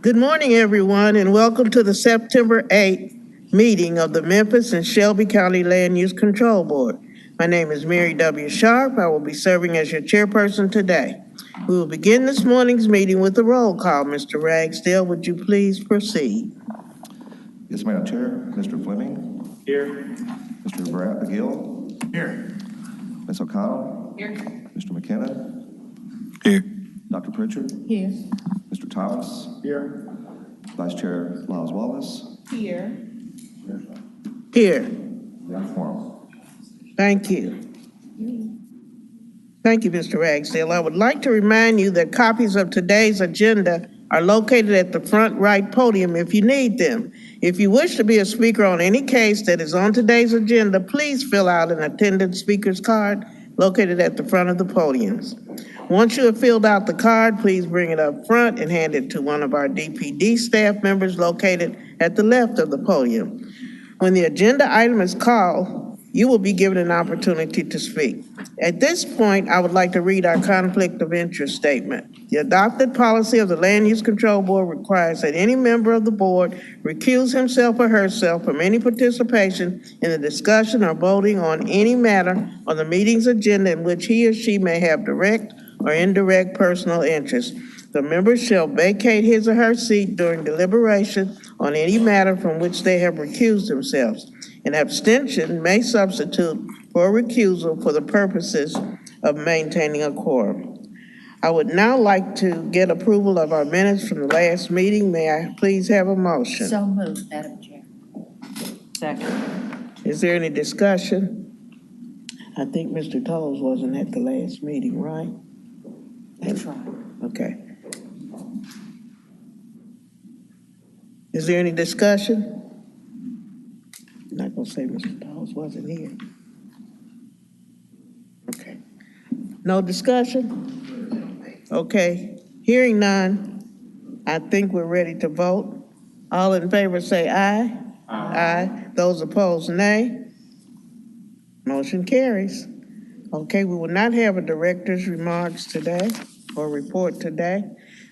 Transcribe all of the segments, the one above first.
Good morning, everyone, and welcome to the September 8th meeting of the Memphis and Shelby County Land Use Control Board. My name is Mary W. Sharp. I will be serving as your chairperson today. We will begin this morning's meeting with a roll call. Mr. Ragsdale, would you please proceed? Yes, Madam Chair. Mr. Fleming? Here. Mr. Brad McGill? Here. Ms. O'Connell? Here. Mr. McKenna? Here. Dr. Pritchard? Here. Mr. Thomas? Here. Vice Chair Lyles Wallace? Here. Here. Quorum. Thank you. Thank you, Mr. Ragsdale. I would like to remind you that copies of today's agenda are located at the front right podium if you need them. If you wish to be a speaker on any case that is on today's agenda, please fill out an attendance speaker's card located at the front of the podiums. Once you have filled out the card, please bring it up front and hand it to one of our DPD staff members located at the left of the podium. When the agenda item is called, you will be given an opportunity to speak. At this point, I would like to read our conflict of interest statement. The adopted policy of the Land Use Control Board requires that any member of the board recuse himself or herself from any participation in the discussion or voting on any matter on the meeting's agenda in which he or she may have direct or indirect personal interest. The member shall vacate his or her seat during deliberation on any matter from which they have recused themselves. An abstention may substitute for a recusal for the purposes of maintaining a quorum. I would now like to get approval of our minutes from the last meeting. May I please have a motion? So moved, Madam Chair. Second. Is there any discussion? I think Mr. Toles wasn't at the last meeting, right? That's right. Okay. Is there any discussion? I'm not gonna say Mr. Dawes wasn't here. Okay. No discussion? Okay. Hearing none, I think we're ready to vote. All in favor say aye. Aye. Those opposed, nay. Motion carries. Okay, we will not have a director's remarks today or report today.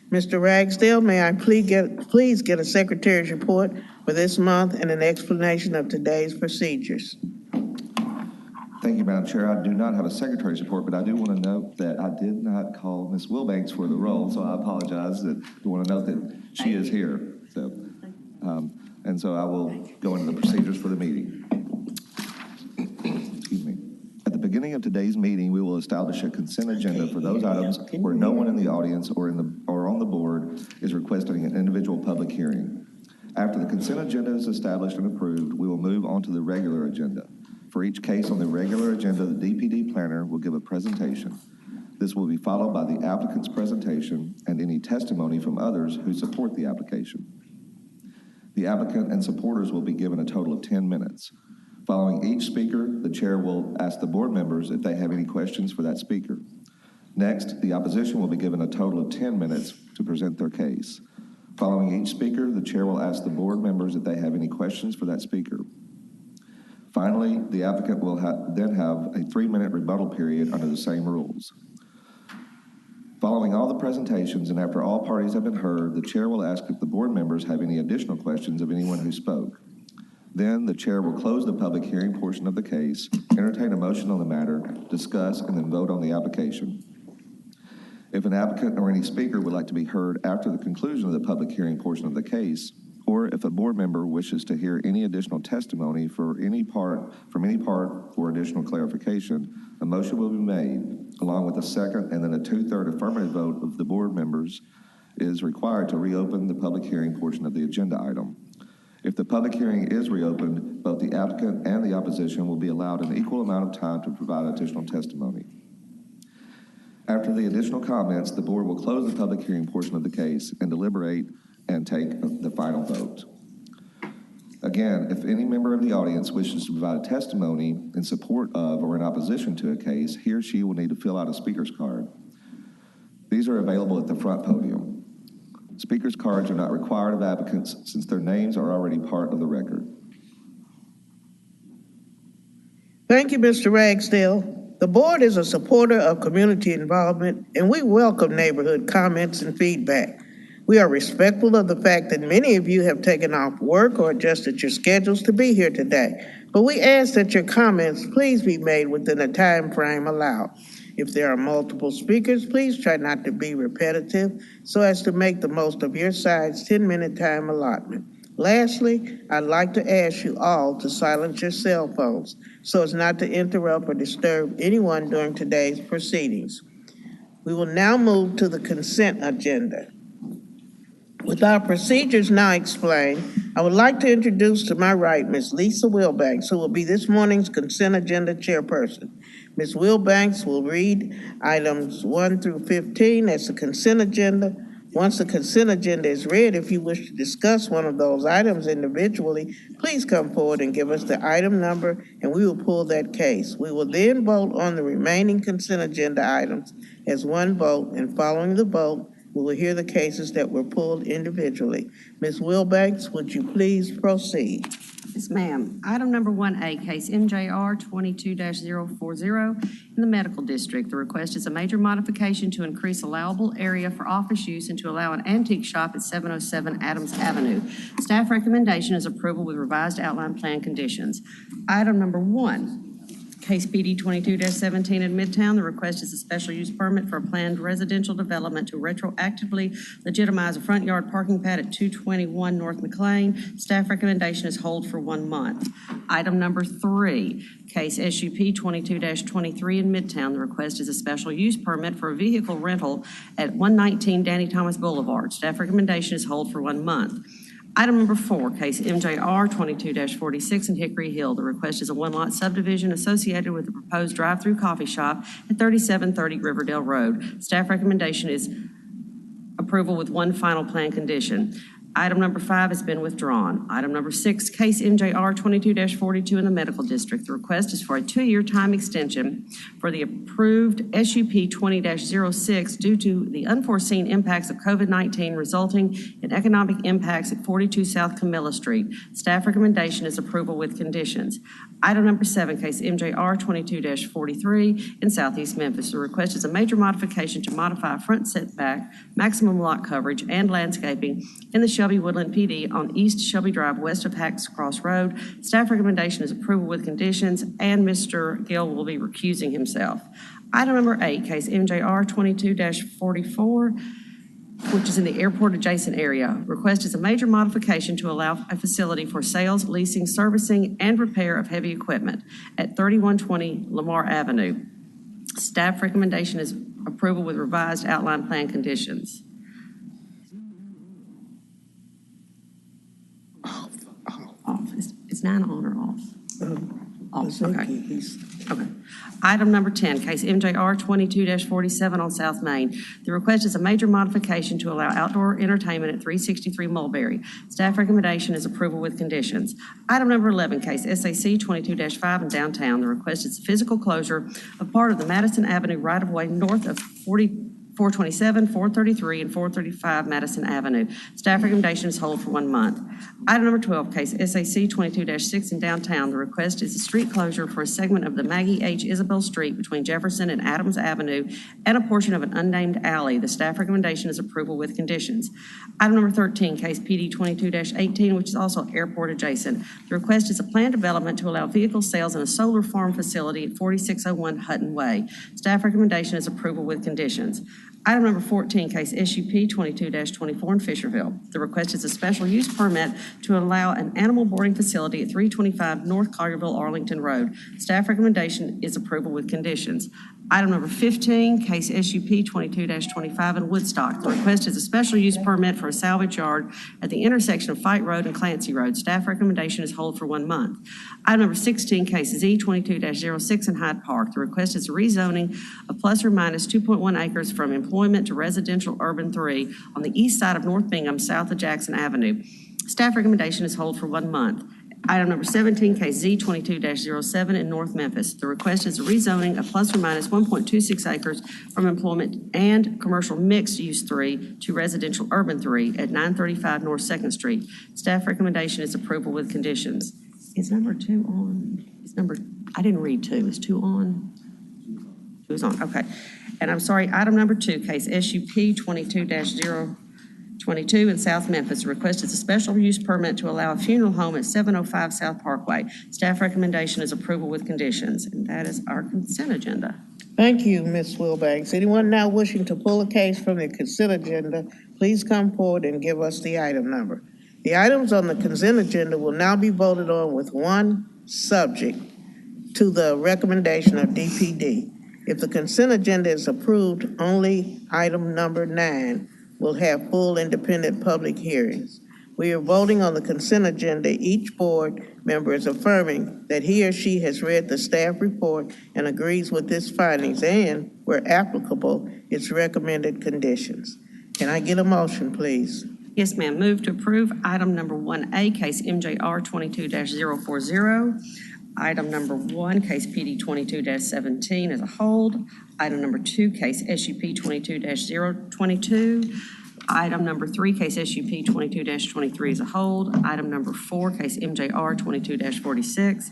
Mr. Ragsdale, may I please get a secretary's report for this month and an explanation of today's procedures. Thank you, Madam Chair. I do not have a secretary's report, but I do want to note that I did not call Ms. Wilbanks for the role, so I apologize. I want to note that she is here. So, and so I will go into the procedures for the meeting. Excuse me. At the beginning of today's meeting, we will establish a consent agenda for those items where no one in the audience or on the board is requesting an individual public hearing. After the consent agenda is established and approved, we will move on to the regular agenda. For each case on the regular agenda, the DPD planner will give a presentation. This will be followed by the applicant's presentation and any testimony from others who support the application. The applicant and supporters will be given a total of 10 minutes. Following each speaker, the chair will ask the board members if they have any questions for that speaker. Next, the opposition will be given a total of 10 minutes to present their case. Following each speaker, the chair will ask the board members if they have any questions for that speaker. Finally, the applicant will then have a 3-minute rebuttal period under the same rules. Following all the presentations and after all parties have been heard, the chair will ask if the board members have any additional questions of anyone who spoke. Then the chair will close the public hearing portion of the case, entertain a motion on the matter, discuss, and then vote on the application. If an applicant or any speaker would like to be heard after the conclusion of the public hearing portion of the case, or if a board member wishes to hear any additional testimony from any part for additional clarification, a motion will be made, along with a second and then a 2/3 affirmative vote of the board members is required to reopen the public hearing portion of the agenda item. If the public hearing is reopened, both the applicant and the opposition will be allowed an equal amount of time to provide additional testimony. After the additional comments, the board will close the public hearing portion of the case and deliberate and take the final vote. Again, if any member of the audience wishes to provide a testimony in support of or in opposition to a case, he or she will need to fill out a speaker's card. These are available at the front podium. Speaker's cards are not required of applicants since their names are already part of the record. Thank you, Mr. Ragsdale. The board is a supporter of community involvement, and we welcome neighborhood comments and feedback. We are respectful of the fact that many of you have taken off work or adjusted your schedules to be here today, but we ask that your comments please be made within the time frame allowed. If there are multiple speakers, please try not to be repetitive so as to make the most of your side's 10-minute time allotment. Lastly, I'd like to ask you all to silence your cell phones so as not to interrupt or disturb anyone during today's proceedings. We will now move to the consent agenda. With our procedures now explained, I would like to introduce to my right Ms. Lisa Wilbanks, who will be this morning's consent agenda chairperson. Ms. Wilbanks will read items 1 through 15 as the consent agenda. Once the consent agenda is read, if you wish to discuss one of those items individually, please come forward and give us the item number, and we will pull that case. We will then vote on the remaining consent agenda items as one vote, and following the vote, we will hear the cases that were pulled individually. Ms. Wilbanks, would you please proceed? Yes, ma'am. Item number 1A, case MJR 22-040 in the Medical District. The request is a major modification to increase allowable area for office use and to allow an antique shop at 707 Adams Avenue. Staff recommendation is approval with revised outline plan conditions. Item number 1. Case PD 22-17 in Midtown. The request is a special use permit for a planned residential development to retroactively legitimize a front yard parking pad at 221 North McLean. Staff recommendation is hold for 1 month. Item number 3, case SUP 22-23 in Midtown. The request is a special use permit for a vehicle rental at 119 Danny Thomas Boulevard. Staff recommendation is hold for 1 month. Item number 4, case MJR 22-46 in Hickory Hill. The request is a one-lot subdivision associated with the proposed drive-through coffee shop at 3730 Riverdale Road. Staff recommendation is approval with one final plan condition. Item number 5 has been withdrawn. Item number 6, case MJR 22-42 in the Medical District. The request is for a 2-year time extension for the approved SUP 20-06 due to the unforeseen impacts of COVID-19 resulting in economic impacts at 42 South Camilla Street. Staff recommendation is approval with conditions. Item number 7, case MJR 22-43 in Southeast Memphis. The request is a major modification to modify front setback, maximum lot coverage, and landscaping in the Shelby Woodland PD on East Shelby Drive, west of Hacks Cross Road. Staff recommendation is approval with conditions, and Mr. Gill will be recusing himself. Item number 8, case MJR 22-44, which is in the airport adjacent area. Request is a major modification to allow a facility for sales, leasing, servicing, and repair of heavy equipment at 3120 Lamar Avenue. Staff recommendation is approval with revised outline plan conditions. Off. Is 9 on or off? Off, okay. Okay. Item number 10, case MJR 22-47 on South Main. The request is a major modification to allow outdoor entertainment at 363 Mulberry. Staff recommendation is approval with conditions. Item number 11, case SAC 22-5 in downtown. The request is a physical closure of part of the Madison Avenue right-of-way north of 427, 433, and 435 Madison Avenue. Staff recommendation is hold for 1 month. Item number 12, case SAC 22-6 in downtown. The request is a street closure for a segment of the Maggie H. Isabel Street between Jefferson and Adams Avenue and a portion of an unnamed alley. The staff recommendation is approval with conditions. Item number 13, case PD 22-18, which is also airport adjacent. The request is a planned development to allow vehicle sales in a solar farm facility at 4601 Hutton Way. Staff recommendation is approval with conditions. Item number 14, case SUP 22-24 in Fisherville. The request is a special use permit to allow an animal boarding facility at 325 North Collierville, Arlington Road. Staff recommendation is approval with conditions. Item number 15, case SUP 22-25 in Woodstock. The request is a special use permit for a salvage yard at the intersection of Fight Road and Clancy Road. Staff recommendation is hold for 1 month. Item number 16, case Z 22-06 in Hyde Park. The request is a rezoning of plus or minus 2.1 acres from employment to residential urban 3 on the east side of North Bingham, south of Jackson Avenue. Staff recommendation is hold for 1 month. Item number 17, case Z 22-07 in North Memphis. The request is a rezoning of plus or minus 1.26 acres from employment and commercial mixed use 3 to residential urban 3 at 935 North 2nd Street. Staff recommendation is approval with conditions. Is number 2 on? I didn't read 2. Is 2 on? 2 is on, okay. And I'm sorry, item number 2, case SUP 22-0. 22 in South Memphis. The request is a special use permit to allow a funeral home at 705 South Parkway. Staff recommendation is approval with conditions, and that is our consent agenda. Thank you, Ms. Wilbanks. Anyone now wishing to pull a case from the consent agenda, please come forward and give us the item number. The items on the consent agenda will now be voted on with one subject to the recommendation of DPD. If the consent agenda is approved, only item number 9 will have full independent public hearings. We are voting on the consent agenda. Each board member is affirming that he or she has read the staff report and agrees with its findings and, where applicable, its recommended conditions. Can I get a motion, please? Yes, ma'am. Move to approve item number 1A, case MJR 22-040. Item number 1, case PD 22-17 as a hold. Item number 2, case SUP 22-022. Item number 3, case SUP 22-23 as a hold. Item number 4, case MJR 22-46.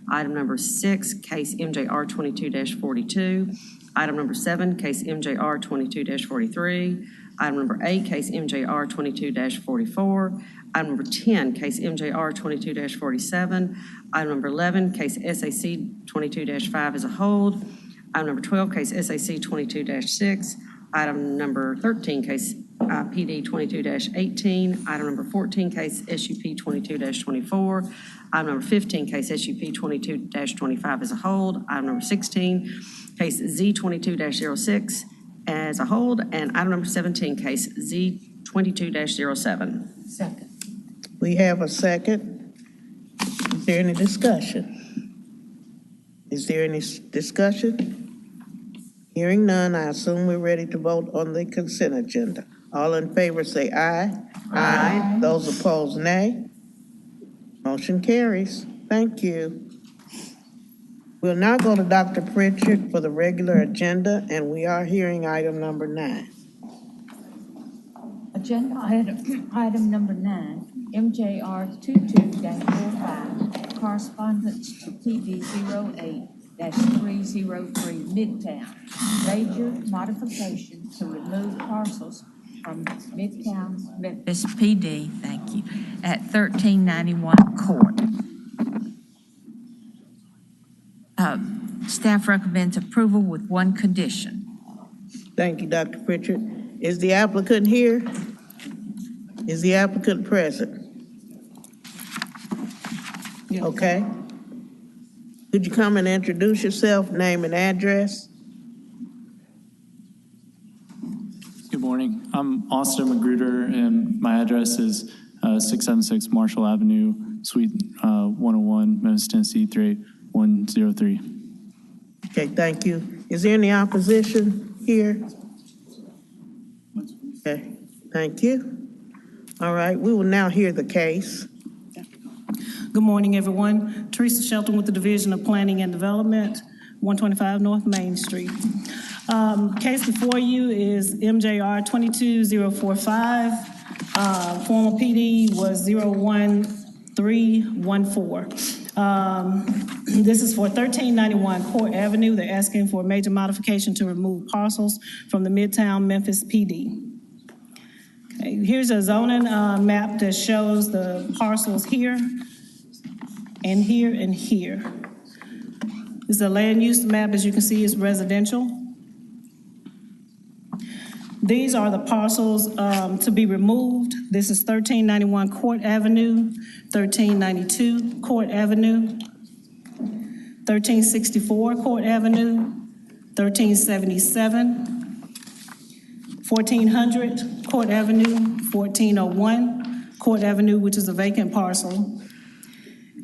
Item number 6, case MJR 22-42. Item number 7, case MJR 22-43. Item number 8, case MJR 22-44. Item number 10, case MJR 22-47. Item number 11, case SAC 22-5 as a hold. Item number 12, case SAC 22-6. Item number 13, case PD 22-18. Item number 14, case SUP 22-24. Item number 15, case SUP 22-25 as a hold. Item number 16, case Z 22-06 as a hold. And item number 17, case Z 22-07. Second. We have a second. Is there any discussion? Is there any discussion? Hearing none, I assume we're ready to vote on the consent agenda. All in favor say aye. Aye. Those opposed, nay. Motion carries. Thank you. We'll now go to Dr. Pritchard for the regular agenda, and we are hearing item number 9. Agenda item number 9, MJR 22-45, correspondence to PD 08-303 Midtown. Major modification to remove parcels from Midtown Memphis PD, thank you, at 1391 Court. Staff recommends approval with one condition. Thank you, Dr. Pritchard. Is the applicant here? Is the applicant present? Yeah. Okay. Could you come and introduce yourself, name and address? Good morning. I'm Austin Magruder, and my address is 676 Marshall Avenue, Suite 101, Memphis, Tennessee 38103. Okay, thank you. Is there any opposition here? Okay, thank you. All right, we will now hear the case. Good morning, everyone. Teresa Shelton with the Division of Planning and Development, 125 North Main Street. Case before you is MJR 22045. Formal PD was 01314. This is for 1391 Court Avenue. They're asking for a major modification to remove parcels from the Midtown Memphis PD. Okay, here's a zoning map that shows the parcels here and here and here. This is a land use map. As you can see, is residential. These are the parcels to be removed. This is 1391 Court Avenue, 1392 Court Avenue, 1364 Court Avenue, 1377, 1400 Court Avenue, 1401 Court Avenue, which is a vacant parcel,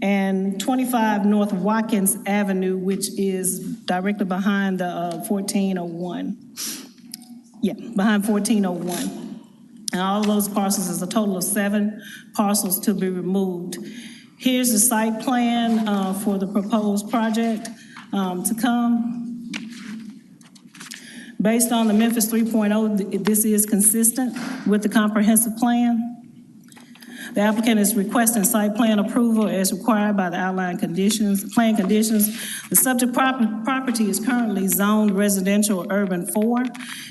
and 25 North Watkins Avenue, which is directly behind the 1401. Yeah, behind 1401. And all of those parcels is a total of 7 parcels to be removed. Here's the site plan for the proposed project to come. Based on the Memphis 3.0, this is consistent with the comprehensive plan. The applicant is requesting site plan approval as required by the outlined plan conditions. The subject property is currently zoned residential urban 4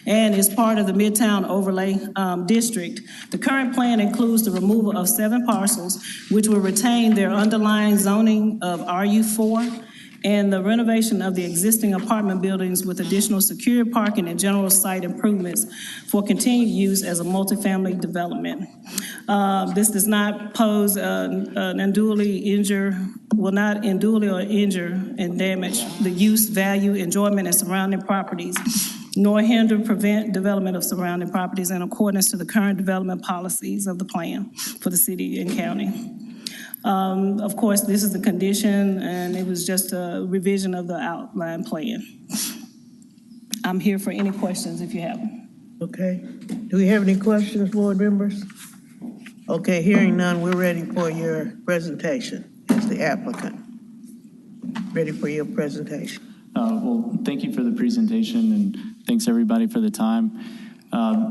and is part of the Midtown Overlay District. The current plan includes the removal of 7 parcels, which will retain their underlying zoning of RU4, and the renovation of the existing apartment buildings with additional secure parking and general site improvements for continued use as a multifamily development. This does not pose will not unduly or injure and damage the use, value, enjoyment, and surrounding properties, nor prevent development of surrounding properties in accordance to the current development policies of the plan for the city and county. Of course, this is the condition, and it was just a revision of the outline plan. I'm here for any questions if you have them. Okay. Do we have any questions, board members? Okay, hearing none, we're ready for your presentation as the applicant. Ready for your presentation. Well, thank you for the presentation, and thanks everybody for the time.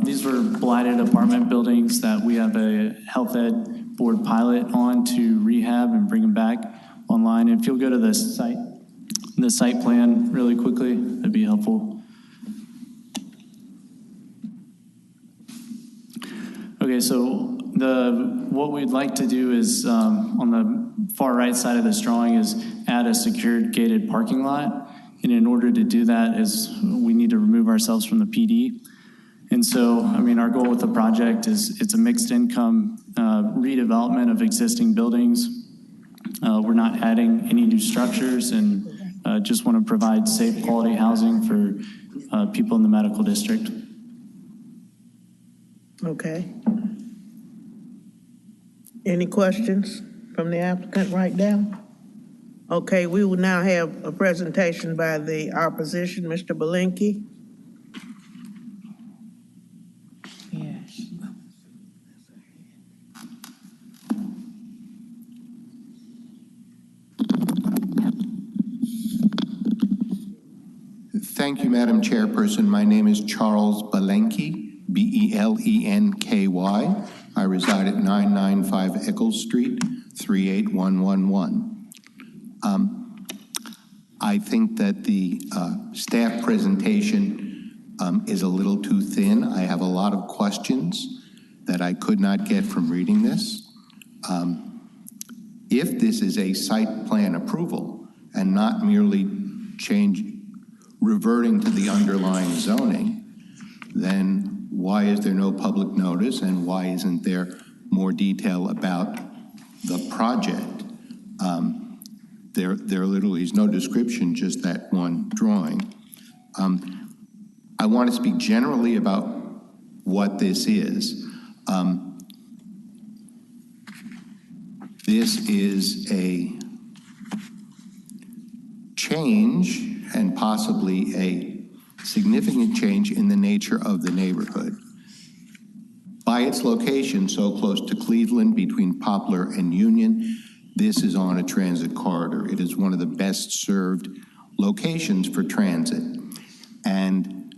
These were blighted apartment buildings that we have a health ed board pilot on to rehab and bring them back online. And if you'll go to the site plan really quickly, that'd be helpful. Okay, so what we'd like to do is on the far right side of this drawing is add a secured gated parking lot. And in order to do that is we need to remove ourselves from the PD. And so, I mean, our goal with the project is it's a mixed income redevelopment of existing buildings. We're not adding any new structures, and just want to provide safe, quality housing for people in the medical district. Okay. Any questions from the applicant right now? Okay, we will now have a presentation by the opposition, Mr. Belenky. Thank you, Madam Chairperson. My name is Charles Belenky, Belenky. I reside at 995 Eccles Street, 38111. I think that the staff presentation is a little too thin. I have a lot of questions that I could not get from reading this. If this is a site plan approval and not merely reverting to the underlying zoning, then why is there no public notice, and why isn't there more detail about the project? There literally is no description, just that one drawing. I want to speak generally about what this is. This is a change, and possibly a significant change in the nature of the neighborhood. By its location so close to Cleveland between Poplar and Union, this is on a transit corridor. It is one of the best served locations for transit. And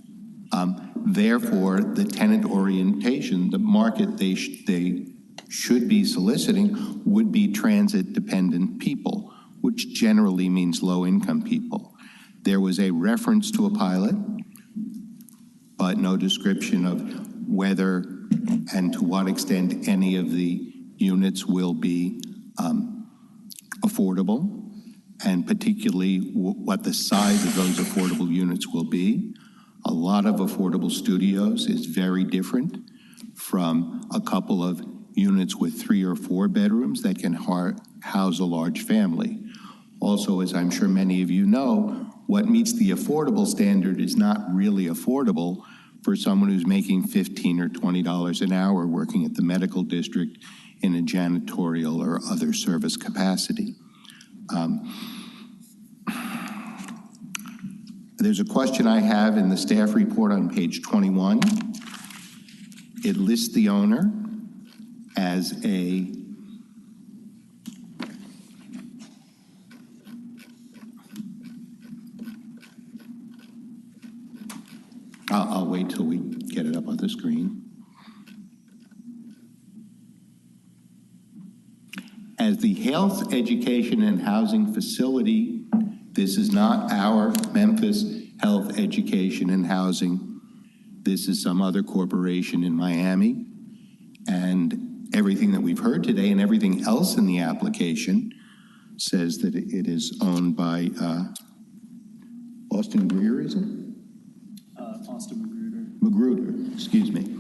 therefore, the tenant orientation, the market they should be soliciting would be transit-dependent people, which generally means low-income people. There was a reference to a pilot, but no description of whether and to what extent any of the units will be affordable, and particularly what the size of those affordable units will be. A lot of affordable studios is very different from a couple of units with 3 or 4 bedrooms that can house a large family. Also, as I'm sure many of you know, what meets the affordable standard is not really affordable for someone who's making $15 or $20 an hour working at the medical district in a janitorial or other service capacity. There's a question I have in the staff report on page 21. It lists the owner as a I'll wait till we get it up on the screen. As the health, education, and housing facility, this is not our Memphis Health, Education, and Housing. This is some other corporation in Miami. And everything that we've heard today and everything else in the application says that it is owned by Austin Greer, is it? Austin Magruder. Magruder, excuse me.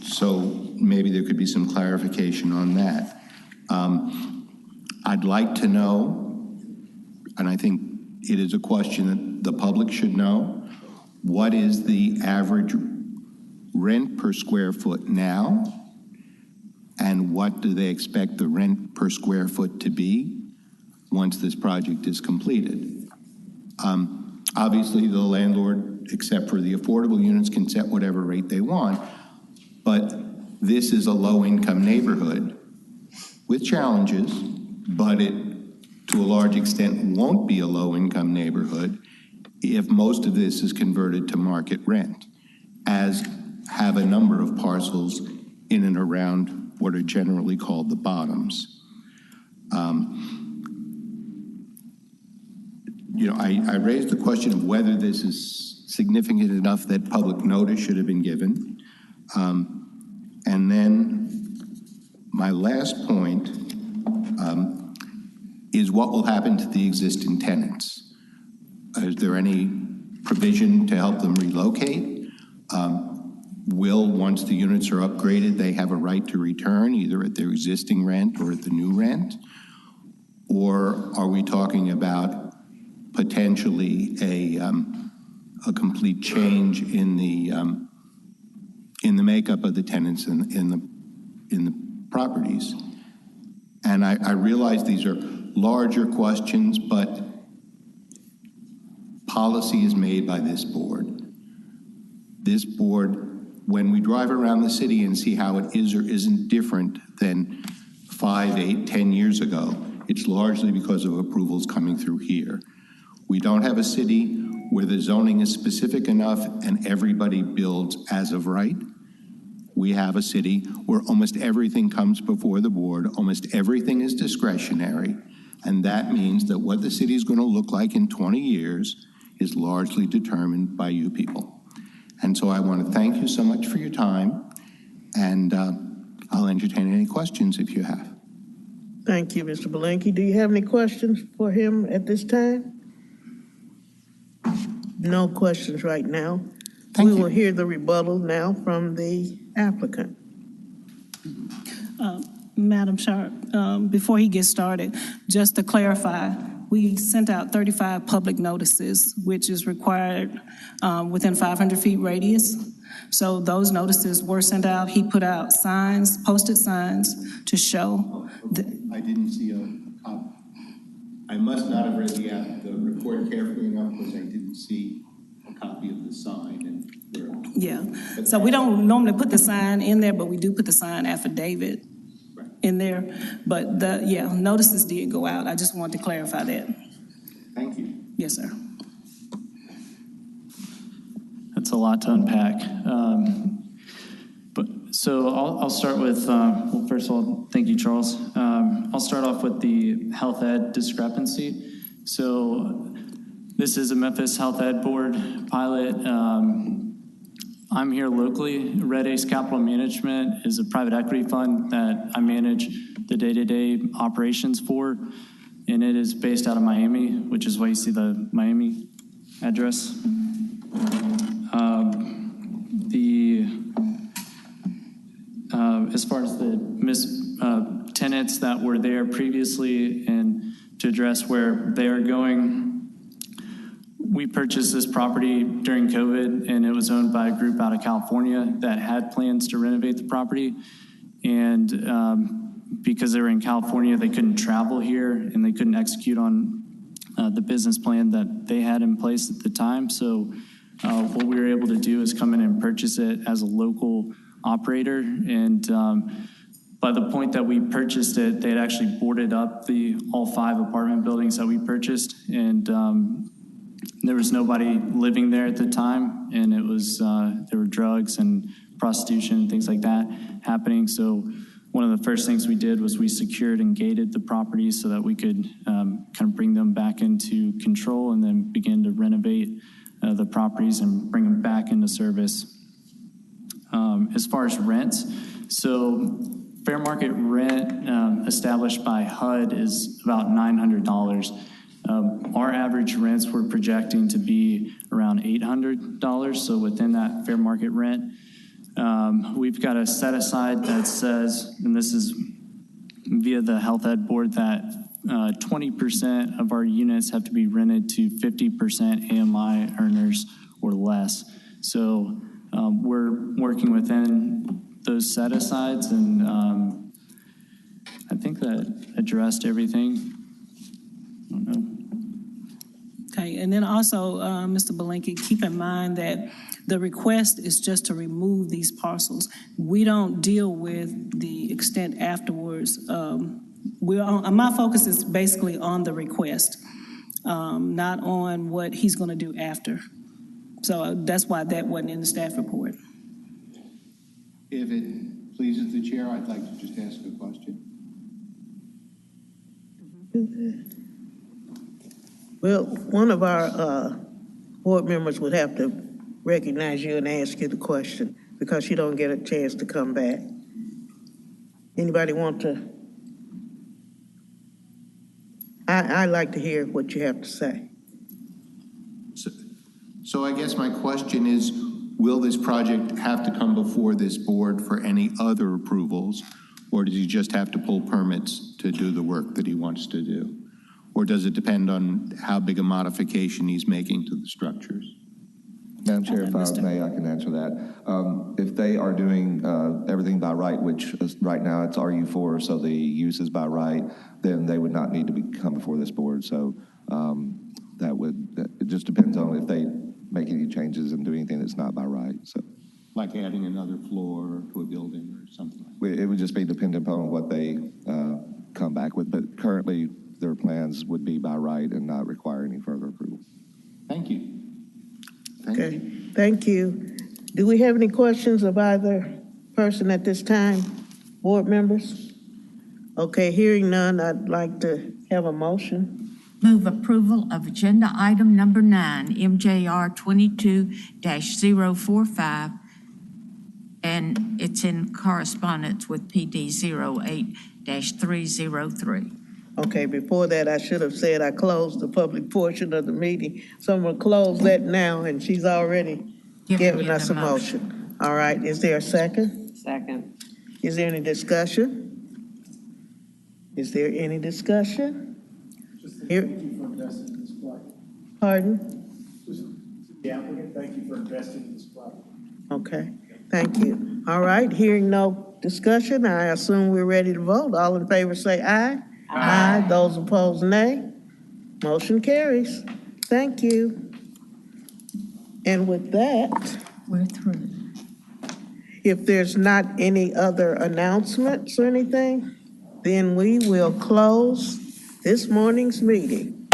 So maybe there could be some clarification on that. I'd like to know, and I think it is a question that the public should know, what is the average rent per square foot now? And what do they expect the rent per square foot to be once this project is completed? Obviously, the landlord, except for the affordable units, can set whatever rate they want, but this is a low-income neighborhood with challenges, but it, to a large extent, won't be a low-income neighborhood if most of this is converted to market rent, as have a number of parcels in and around what are generally called the bottoms. I raised the question of whether this is significant enough that public notice should have been given. And then my last point is what will happen to the existing tenants? Is there any provision to help them relocate? Will, once the units are upgraded, they have a right to return either at their existing rent or at the new rent? Or are we talking about potentially a complete change in the makeup of the tenants in the properties? And I realize these are larger questions, but policy is made by this board. This board, when we drive around the city and see how it is or isn't different than 5, 8, 10 years ago, it's largely because of approvals coming through here. We don't have a city where the zoning is specific enough and everybody builds as of right. We have a city where almost everything comes before the board, almost everything is discretionary, and that means that what the city is going to look like in 20 years is largely determined by you people. And so I want to thank you so much for your time, and I'll entertain any questions if you have. Thank you, Mr. Belenky. Do you have any questions for him at this time? No questions right now. Thank We you. will hear the rebuttal now from the applicant. Madam Sharp, before he gets started, just to clarify, we sent out 35 public notices, which is required within 500 feet radius. So those notices were sent out. He put out signs, posted signs to show. I didn't see a copy. I must not have read the report carefully enough because I didn't see a copy of the sign. Yeah, so we don't normally put the sign in there, but we do put the sign affidavit in there. But notices did go out. I just wanted to clarify that. Thank you. Yes, sir. That's a lot to unpack. So I'll start with, well, first of all, thank you, Charles. I'll start off with the health ed discrepancy. So this is a Memphis Health Ed Board pilot. I'm here locally. Red Ace Capital Management is a private equity fund that I manage the day-to-day operations for, and it is based out of Miami, which is why you see the Miami address. As far as the tenants that were there previously and to address where they are going, we purchased this property during COVID, and it was owned by a group out of California that had plans to renovate the property. And because they were in California, they couldn't travel here and they couldn't execute on the business plan that they had in place at the time. So what we were able to do is come in and purchase it as a local operator. And by the point that we purchased it, they had actually boarded up all 5 apartment buildings that we purchased. And there was nobody living there at the time, and it was there were drugs and prostitution and things like that happening. So one of the first things we did was we secured and gated the properties so that we could kind of bring them back into control and then begin to renovate the properties and bring them back into service. As far as rents, so fair market rent established by HUD is about $900. Our average rents we're projecting to be around $800, so within that fair market rent. We've got a set aside that says, and this is via the Health Ed Board, that 20% of our units have to be rented to 50% AMI earners or less. So we're working within those set asides, and I think that addressed everything. I don't know. Okay, and then also, Mr. Belinkie, keep in mind that the request is just to remove these parcels. We don't deal with the extent afterwards. My focus is basically on the request, not on what he's going to do after. So that's why that wasn't in the staff report. If it pleases the chair, I'd like to just ask a question. Well, one of our board members would have to recognize you and ask you the question because you don't get a chance to come back. Anybody want to? I'd like to hear what you have to say. So I guess my question is, will this project have to come before this board for any other approvals? Or does he just have to pull permits to do the work that he wants to do? Or does it depend on how big a modification he's making to the structures? Madam Chair, if I may, I can answer that. If they are doing everything by right, which is, right now it's RU4, so the use is by right, then they would not need to come before this board. So it just depends on if they make any changes and do anything that's not by right. So, Like adding another floor to a building or something like that? it would just be dependent upon what they come back with. But currently, their plans would be by right and not require any further approval. Thank you. Okay, thank you. Do we have any questions of either person at this time? Board members? Okay, hearing none, I'd like to have a motion. Move approval of agenda item number 9, MJR 22-045, and it's in correspondence with PD 08-303. Okay, before that, I should have said I closed the public portion of the meeting. So I'm going to close that now, and she's already given us a motion. All right, is there a second? Second. Is there any discussion? Is there any discussion? Here. Thank you for investing in this project. Pardon? The applicant, thank you for investing in this project. Okay, thank you. All right, hearing no discussion, I assume we're ready to vote. All in favor say aye. Aye. Those opposed, nay. Motion carries. Thank you. And with that, We're through. if there's not any other announcements or anything, then we will close this morning's meeting.